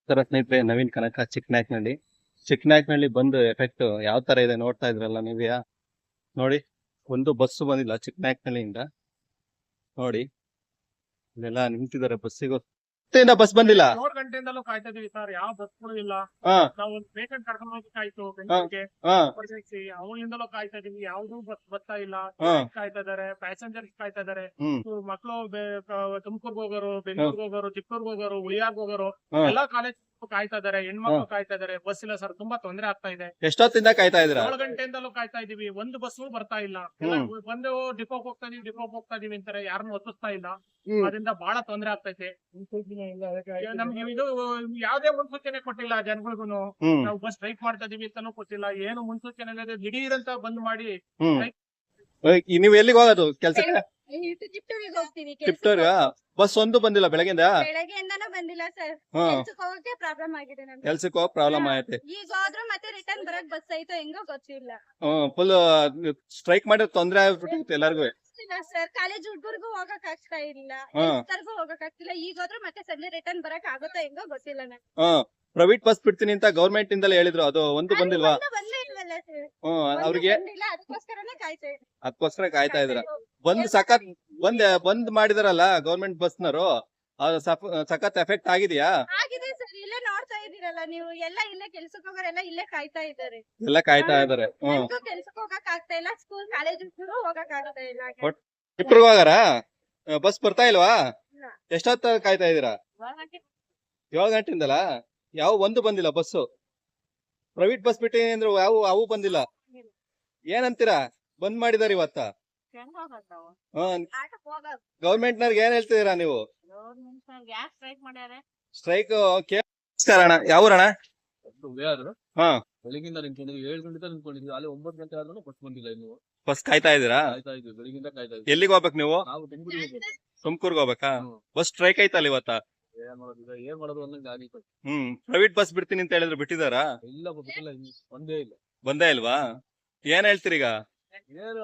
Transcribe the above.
ತರ ಸ್ನೇಹಿತರೆ, ನವೀನ್ ಕನಕ ಚಿಕ್ಕನಾಯಕನಹಳ್ಳಿ ಬಂದು ಎಫೆಕ್ಟ್ ಯಾವ ತರ ಇದೆ ನೋಡ್ತಾ ಇದ್ರಲ್ಲ ನೀವೇ. ನೋಡಿ, ಒಂದು ಬಸ್ ಬಂದಿಲ್ಲ ಚಿಕ್ಕನಾಯಕನಹಳ್ಳಿಯಿಂದ. ನೋಡಿ, ಇಲ್ಲೆಲ್ಲ ನಿಂತಿದ್ದಾರೆ ಬಸ್ಸಿಗೋಸ್ಕರ. ಬಸ್ ಬಂದಿಲ್ಲ. 7 ಗಂಟೆಯಿಂದಲೂ ಕಾಯ್ತಾ ಇದೀವಿ ಸರ್, ಯಾವ ಬಸ್ಗಳು ಇಲ್ಲ. ಹಾ ನಾವು ಪೇಷಂಟ್ ಕರ್ಕೊಂಡು ಹೋಗ್ಬೇಕಾಯ್ತು ಹಾ ಬೆಂಗಳೂರಿಗೆ. ಹಾ ಅವನಿಂದಲೂ ಕಾಯ್ತಾ ಇದೀವಿ, ಯಾವ್ದು ಬಸ್ ಬರ್ತಾ ಇಲ್ಲ. ಹಾ ಕಾಯ್ತಾ ಇದಾರೆ, ಪ್ಯಾಸೆಂಜರ್ಸ್ ಕಾಯ್ತಾ ಇದಾರೆ. ಹ್ಮ್ ಮಕ್ಕಳು ತುಮಕೂರ್ಗ್ ಹೋಗೋರು, ಬೆಂಗಳೂರಿಗೆ ಹೋಗೋರು, ಚಿಕ್ಕೂರ್ಗ್ ಹೋಗೋರು, ಉಳಿಯಾರ್ಗ್ ಹೋಗೋರು, ಹಾ ಎಲ್ಲಾ ಕಾಲೇಜ್ ಕಾಯ್ತಾ ಇದಾರೆ. ಹಾ ಹೆಣ್ಮಕ್ಳು ಕಾಯ್ತಾ ಇದಾರೆ. ಬಸ್ ಇಲ್ಲ ಸರ್, ತುಂಬಾ ತೊಂದರೆ ಆಗ್ತಾ ಇದೆ. ಎಷ್ಟೊತ್ತಿಂದ ಕಾಯ್ತಾ ಇದ್ದೀರಾ? 7 ಗಂಟೆಯಿಂದಲೂ ಕಾಯ್ತಾ ಇದೀವಿ, ಒಂದು ಬಸ್ ಬರ್ತಾ ಇಲ್ಲ. ಎಲ್ಲ ಹ್ಮ್ ಬಂದು ಡಿಪೋಕ್ ಹೋಗ್ತಾ ಇದೀವಿ ಅಂತಾರೆ, ಯಾರನ್ನು ಒತ್ತಿಸ್ತಾ ಇಲ್ಲ. ಹ್ಮ್ ಅದರಿಂದ ಬಹಳ ತೊಂದರೆ ಆಗ್ತೈತೆ. ನಮ್ಗೆ ಇದು ಯಾವ್ದೇ ಮುನ್ಸೂಚನೆ ಕೊಟ್ಟಿಲ್ಲ ಜನಗಳಿಗೂ. ಹ್ಮ್ ನಾವು ಬಸ್ ಸ್ಟ್ರೈಕ್ ಮಾಡ್ತಾ ಇದೀವಿ ಅಂತಾನು ಕೊಟ್ಟಿಲ್ಲ, ಏನು ಮುನ್ಸೂಚನೆ ಇಲ್ಲದೆ ದಿಢೀರ್ ಅಂತ ಬಂದ್ ಮಾಡಿ ಹ್ಮ್ ಸ್ಟ್ರೈಕ್. ನೀವ್ ಎಲ್ಲಿಗೆ ಹೋಗೋದು ಕೆಲ್ಸಕ್ಕೆ? ಟಿಪ್ಟೂರಿಗೆ ಹೋಗ್ತೀವಿ. ಟಿಪ್ಟೂರ್ಗ ಬಸ್ ಒಂದು ಬಂದಿಲ್ಲ ಬೆಳಗಿಂದ. ಬೆಳಗ್ಗೆಯಿಂದನೂ ಬಂದಿಲ್ಲ ಸರ್. ಹಾ ಕೆಲ್ಸಕ್ಕೆ ಹೋಗಕ್ಕೆ ಪ್ರಾಬ್ಲಮ್ ಆಗಿದೆ ನಮ್ಗೆ. ಕೆಲ್ಸಕ್ಕೆ ಹೋಗಕ್ ಪ್ರಾಬ್ಲಮ್ ಆಗೈತೆ. ಈಗ ಹೋದ್ರು ಮತ್ತೆ ರಿಟರ್ನ್ ಬರಕ್ ಬಸ್ ಐತೋ ಹೆಂಗೋ ಗೊತ್ತಿಲ್ಲ. ಫುಲ್ ಸ್ಟ್ರೈಕ್ ಮಾಡಿದ್ರೆ ತೊಂದ್ರೆ ಆಗ್ಬಿಟ್ಟಿರುತ್ತೆ ಎಲ್ಲರಿಗೂ. ಇಲ್ಲ ಸರ್, ಕಾಲೇಜ್ ಹುಡ್ಗರ್ಗೂ ಹೋಗಕ್ ಆಗ್ತಾ ಇಲ್ಲ, ಹಾ ಕೆಲ್ಸಕ್ಕೂ ಹೋಗಕ್ ಆಗ್ತಿಲ್ಲ. ಈಗ ಹೋದ್ರು ಮತ್ತೆ ಸಂಜೆ ರಿಟರ್ನ್ ಬರಕ್ ಆಗುತ್ತೋ ಹೆಂಗೋ ಗೊತ್ತಿಲ್ಲ ನಂಗೆ. ಹಾ ಪ್ರೈವೇಟ್ ಬಸ್ ಬಿಡ್ತೀನಿ ಅಂತ ಗೌರ್ಮೆಂಟ್ ಇಂದಲೇ ಹೇಳಿದ್ರು, ಅದು ಒಂದು ಬಂದಿಲ್ವಾ? ಬಂದೇ ಇಲ್ವಲ್ಲ ಸರ್. ಅವ್ರಿಗೆ ಬಂದಿಲ್ಲ, ಅದಕ್ಕೋಸ್ಕರನೇ ಕಾಯ್ತಾ ಇದ್ದೀನಿ. ಅದಕ್ಕೋಸ್ಕರ ಕಾಯ್ತಾ ಇದ್ರ. ಬಂದ್ ಸಖತ್ ಬಂದ್ ಮಾಡಿದಾರಲ್ಲ ಗೌರ್ಮೆಂಟ್ ಬಸ್ನವರು, ಅದು ಸಖತ್ ಎಫೆಕ್ಟ್ ಆಗಿದ್ಯಾ? ಆಗಿದೆ ಸರ್, ಇಲ್ಲೇ ನೋಡ್ತಾ ಇದೀರಲ್ಲ ನೀವು. ಎಲ್ಲ ಇಲ್ಲೇ ಕೆಲ್ಸಕ್ಕೆ ಹೋಗೋರೆಲ್ಲ ಇಲ್ಲೇ ಕಾಯ್ತಾ ಇದ್ದಾರೆ. ಎಲ್ಲ ಕಾಯ್ತಾ ಇದಾರೆ. ನನ್ಗೂ ಕೆಲ್ಸಕ್ಕೆ ಹೋಗಕ್ ಆಗ್ತಾ ಇಲ್ಲ, ಸ್ಕೂಲ್ ಕಾಲೇಜ್ ಹೋಗಕ್ ಆಗ್ತಾ ಇಲ್ಲ. ಟಿಪ್ಟೂರ್ಗ್ ಹೋಗಾರ? ಬಸ್ ಬರ್ತಾ ಇಲ್ವಾ? ಇಲ್ಲ. ಎಷ್ಟೊತ್ತ ಕಾಯ್ತಾ ಇದೀರಾ? 7 ಗಂಟೆಯಿಂದಲ್ಲ ಯಾವ ಒಂದು ಬಂದಿಲ್ಲ ಬಸ್ಸು. ಪ್ರೈವೇಟ್ ಬಸ್ ಬಿಟ್ಟಿನಿ ಅಂದ್ರೆ ಅವು ಬಂದಿಲ್ಲ. ಏನಂತೀರಾ? ಬಂದ್ ಮಾಡಿದಾರೆ ಇವತ್ತ. ಆಟಕ್ ಹೋಗಕ್ ಗೌರ್ಮೆಂಟ್ ನವ್ರಿಗೆ ಏನ್ ಹೇಳ್ತಿದೀರಾ ನೀವು? ಯಾಕೆ ಸ್ಟ್ರೈಕ್ ಮಾಡ್ಯಾರೆ? ಸ್ಟ್ರೈಕ್ ಕಾರಣ ಯಾವೂರಣ? ಹಾ ಬೆಳಿಗ್ಗಿಂದ ನಿಂತ್ಕೊಂಡಿದ್ವಿ, 7 ಗಂಟೆ ನಿಂತ್ಕೊಂಡಿದ್ವಿ. ಅಲ್ಲಿ 9 ಗಂಟೆ ಆದ್ರೂ ಬಸ್ ಬಂದಿಲ್ಲ. ಇನ್ನು ಬಸ್ ಕಾಯ್ತಾ ಇದೀರಾ? ಕಾಯ್ತಾ ಇದ್ವಿ, ಬೆಳಿಗ್ಗಿಂದ ಕಾಯ್ತಾ ಇದ್ವಿ. ಎಲ್ಲಿಗೆ ಹೋಗ್ಬೇಕು ನೀವು? ನಾವು ಬೆಂಗಳೂರಿಗೆ ತುಮಕೂರ್ಗ್ ಹೋಗ್ಬೇಕಾ? ಬಸ್ ಸ್ಟ್ರೈಕ್ ಐತಲ್ಲ ಇವತ್ತ. ಏನ್ ಮಾಡೋದು ಅನ್ನಂಗೆ ಆಗಿತ್ತು. ಪ್ರೈವೇಟ್ ಬಸ್ ಬಿಡ್ತೀನಿ ಅಂತ ಹೇಳಿದ್ರು, ಬಿಟ್ಟಿದಾರಾ? ಇಲ್ಲ, ಬಿಟ್ಟಿಲ್ಲ, ಒಂದೇ ಇಲ್ಲ. ಬಂದೇ ಇಲ್ವಾ? ಏನ್ ಹೇಳ್ತೀರಿ ಈಗ? ಏನು